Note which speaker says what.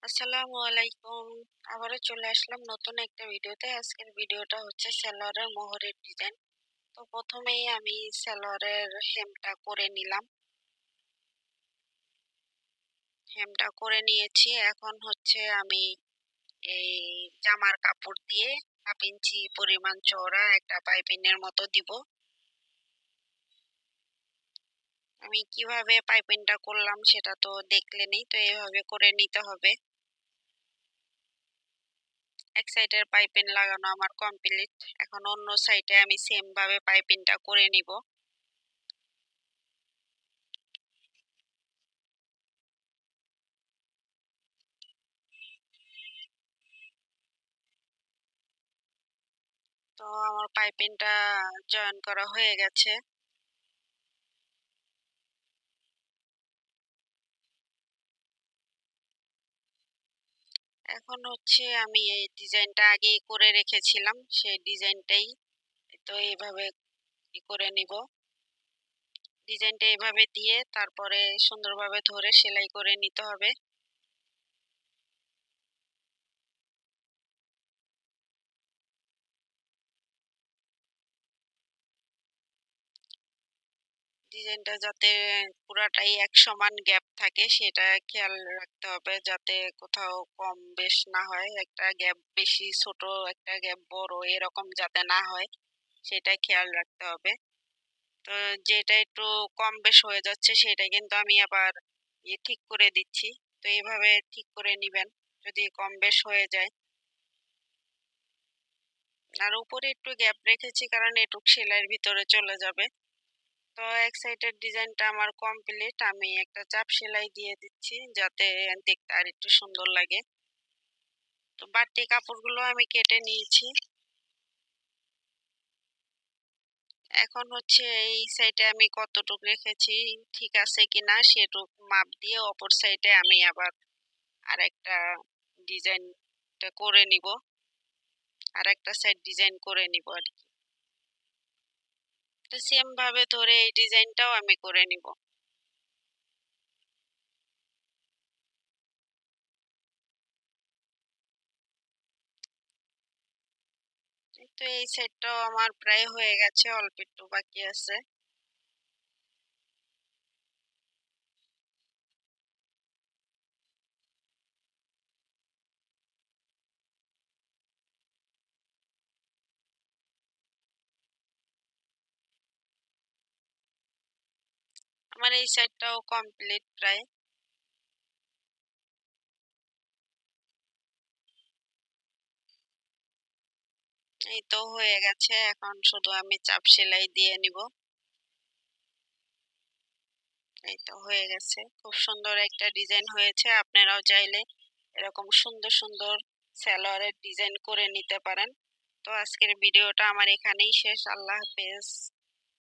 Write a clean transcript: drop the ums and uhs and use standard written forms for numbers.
Speaker 1: আসসালামু আলাইকুম। আবারও চলে আসলাম নতুন একটা ভিডিওতে। আজকের ভিডিওটা হচ্ছে সালোয়ারের মোহরের ডিজাইন। তো প্রথমেই আমি সালোয়ারের হেমটা করে নিলাম। হেমটা করে নিয়েছি। এখন হচ্ছে আমি এই জামার কাপড় দিয়ে 1/2 ইঞ্চি পরিমাণ চওড়া একটা পাইপিনের মতো দিব। আমি কিভাবে পাইপিংটা করলাম সেটা তো দেখলেনই, তো এইভাবে করে নিতে হবে। এক সাইডের পাইপিং লাগানো আমার কমপ্লিট। এখন অন্য সাইডে আমি সেম ভাবে পাইপিংটা করে নিব। তো আমার পাইপিংটা জয়েন করা হয়ে গেছে। এখন হচ্ছে আমি এই ডিজাইনটা আগেই করে রেখেছিলাম, সেই ডিজাইনটাই তো এইভাবে করে নিব। ডিজাইনটা এইভাবে দিয়ে তারপরে সুন্দরভাবে ধরে সেলাই করে নিতে হবে। ডিজাইনটা যাতে পুরাটাই এক সমান গ্যাপ থাকে সেটা খেয়াল রাখতে হবে, যাতে কোথাও কম বেশ না হয়। একটা গ্যাপ বেশি ছোট, একটা গ্যাপ বড়, এরকম যাতে না হয় সেটা খেয়াল রাখতে হবে। তো যেটা একটু কম বেশ হয়ে যাচ্ছে সেটা কিন্তু আমি আবার ঠিক করে দিচ্ছি। তো এইভাবে ঠিক করে নিবেন যদি কম বেশ হয়ে যায়। আর উপরে একটু গ্যাপ রেখেছি কারণ এটুক সেলাইয়ের ভিতরে চলে যাবে। তো এক সাইডের ডিজাইনটা আমার কমপ্লিট। আমি একটা চাপ সেলাই দিয়ে দিচ্ছি যাতে দেখতে আর একটু সুন্দর লাগে। তো বাড়তি কাপড়গুলো আমি কেটে নিয়েছি। এখন হচ্ছে এই সাইডে আমি কতটুক রেখেছি ঠিক আছে কিনা সেটুক মাপ দিয়ে অপর সাইডে আমি আবার আরেকটা ডিজাইনটা করে নিব, আর একটা সাইড ডিজাইন করে নিব আর কি। তো সেম ভাবে ধরে এই ডিজাইনটাও আমি করে নিব। তো এই সেটটাও আমার প্রায় হয়ে গেছে, অল্প একটু বাকি আছে। আমার এই সেটটাও কমপ্লিট প্রায়। এই তো হয়ে গেছে, এখন শুধু আমি চাপ সেলাই দিয়ে নিব। এই তো হয়ে গেছে, খুব সুন্দর একটা ডিজাইন হয়েছে। আপনারাও চাইলে এরকম সুন্দর সুন্দর সালোয়ারের ডিজাইন করে নিতে পারেন। তো আজকের ভিডিওটা আমার এখানেই শেষ। আল্লাহ হাফেজ।